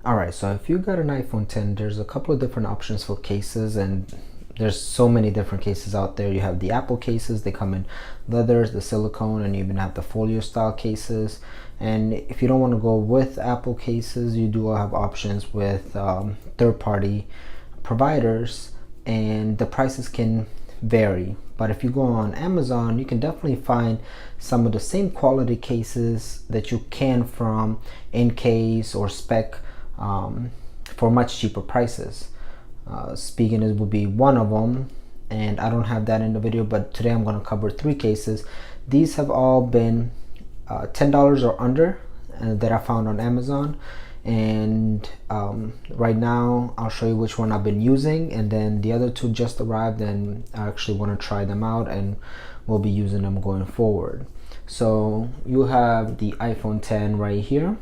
Alright, so if you got an iPhone 10, there's a couple of different options for cases, and there's so many different cases out there. You have the Apple cases, they come in leathers, the silicone, and you even have the folio style cases. And if you don't want to go with Apple cases, you do have options with third-party providers, and the prices can vary. But if you go on Amazon, you can definitely find some of the same quality cases that you can from in-case or spec for much cheaper prices. Speaking is would be one of them, and I don't have that in the video, but today I'm going to cover 3 cases. These have all been $10 or under that I found on Amazon, and right now I'll show you which one I've been using, and then the other 2 just arrived and I actually want to try them out and we'll be using them going forward. So you have the iPhone 10 right here.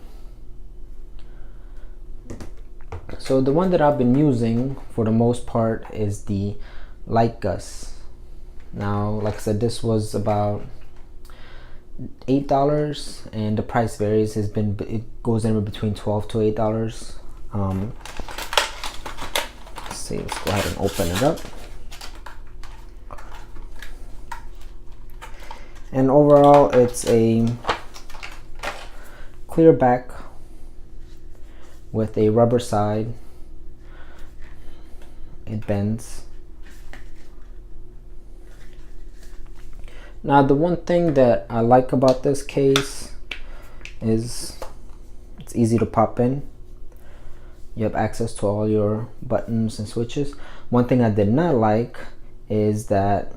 So the one that I've been using for the most part is the Light Gus. Now, like I said, this was about $8, and the price varies. It goes anywhere between $12 to $8. Let's see. Let's go ahead and open it up. And overall, it's a clear back with a rubber side. It bends. Now, the one thing that I like about this case is it's easy to pop in. You have access to all your buttons and switches. One thing I did not like is that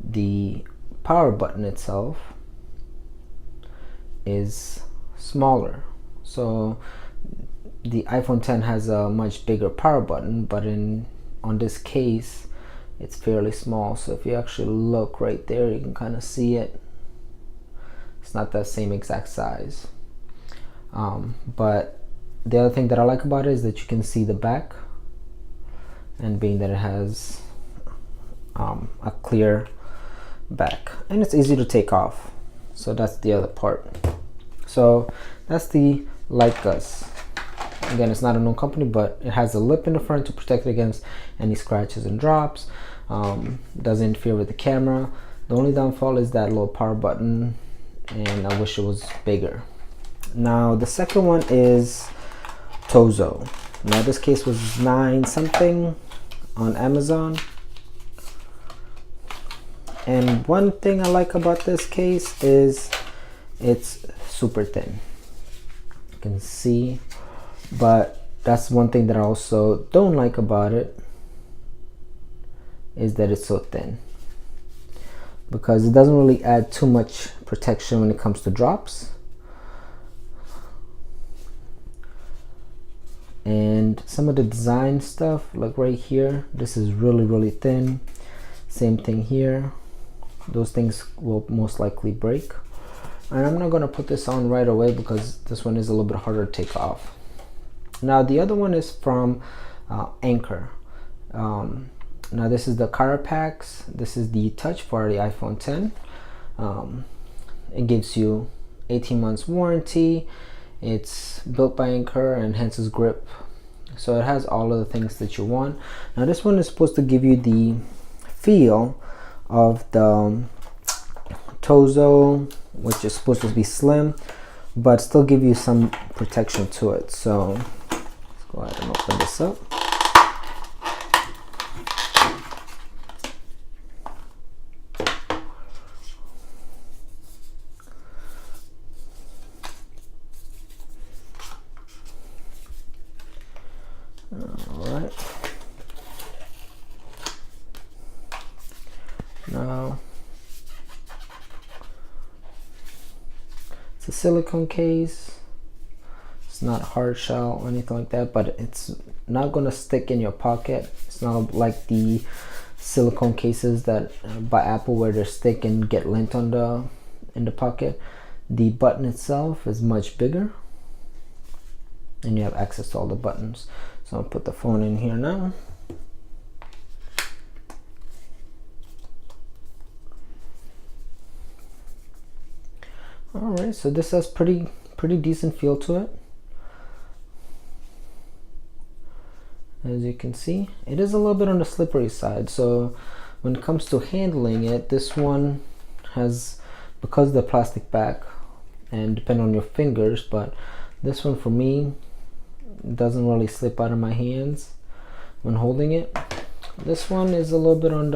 the power button itself is smaller. So the iPhone 10 has a much bigger power button, but on this case it's fairly small. So if you actually look right there, you can kind of see it. It's not that same exact size. But the other thing that I like about it is that you can see the back, and being that it has a clear back, and it's easy to take off. So that's the other part. So that's the Light Gus. Again, it's not a known company, but it has a lip in the front to protect it against any scratches and drops. Doesn't interfere with the camera. The only downfall is that little power button, and I wish it was bigger. Now the second one is Tozo. Now this case was $9 something on Amazon. And one thing I like about this case is it's super thin. You can see, but that's one thing that I also don't like about it, is that it's so thin, because it doesn't really add too much protection when it comes to drops. And some of the design stuff, like right here, this is really thin. Same thing here. Those things will most likely break. And I'm not going to put this on right away because this one is a little bit harder to take off. Now the other one is from Anchor. Now this is the Carapax. This is the touch for the iPhone 10. It gives you 18 months warranty. It's built by Anchor and enhances grip. So it has all of the things that you want. Now this one is supposed to give you the feel of the Tozo, which is supposed to be slim, but still give you some protection to it. So let's go ahead and open this up. Alright. Now it's a silicone case. It's not hard shell or anything like that, but it's not going to stick in your pocket. It's not like the silicone cases that by Apple where they stick and get lint on in the pocket. The button itself is much bigger, and you have access to all the buttons. So I'll put the phone in here now. Alright, so this has pretty decent feel to it. as you can see, it is a little bit on the slippery side. So when it comes to handling it, this one has, because of the plastic back, and depend on your fingers, but this one for me doesn't really slip out of my hands when holding it. This one is a little bit on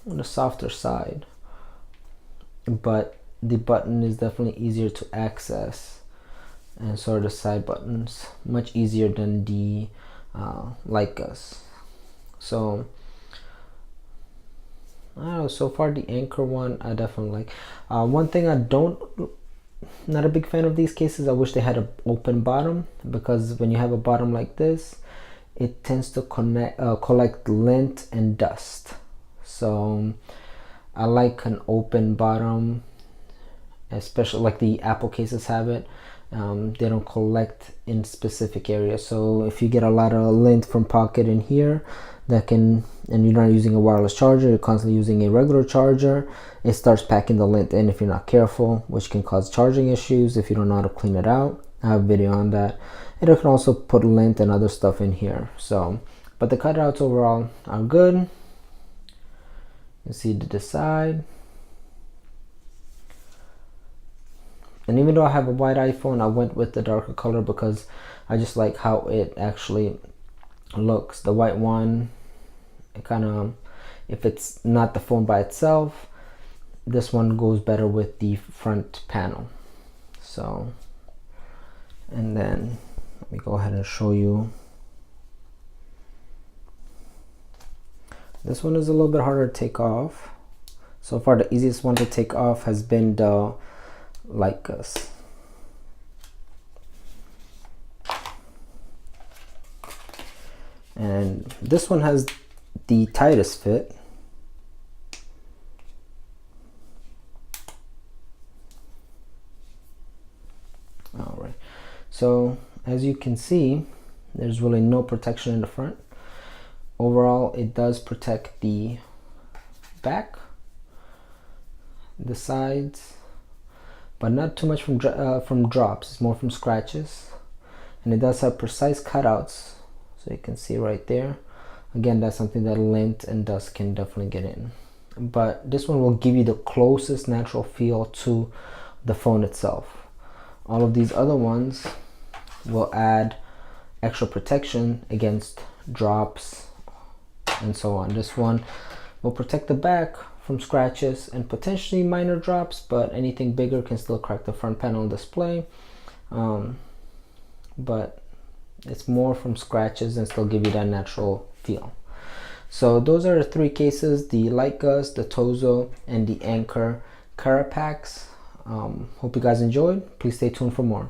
the softer side, but the button is definitely easier to access, and so are the side buttons, much easier than the Leicas. So I don't know, so far the Anchor one I definitely like. One thing not a big fan of these cases, I wish they had an open bottom, because when you have a bottom like this, it tends to collect lint and dust. So I like an open bottom, especially like the Apple cases have it. They don't collect in specific areas. So if you get a lot of lint from pocket in here, and you're not using a wireless charger, you're constantly using a regular charger, it starts packing the lint in if you're not careful, which can cause charging issues if you don't know how to clean it out. I have a video on that. And it can also put lint and other stuff in here. So, but the cutouts overall are good. You see to the side. And even though I have a white iPhone, I went with the darker color because I just like how it actually looks. The white one, it kind of, if it's not the phone by itself, this one goes better with the front panel. So, and then let me go ahead and show you. This one is a little bit harder to take off. So far the easiest one to take off has been the Leicas. And this one has the tightest fit. Alright, so as you can see, there's really no protection in the front. Overall, it does protect the back, the sides, but not too much from drops. It's more from scratches. And it does have precise cutouts, so you can see right there. Again, that's something that lint and dust can definitely get in. But this one will give you the closest natural feel to the phone itself. All of these other ones will add extra protection against drops and so on. This one will protect the back from scratches and potentially minor drops, but anything bigger can still crack the front panel display. But it's more from scratches and still give you that natural feel. So those are the three cases: the Leicas, the Tozo, and the Anchor Carapax. Hope you guys enjoyed. Please stay tuned for more.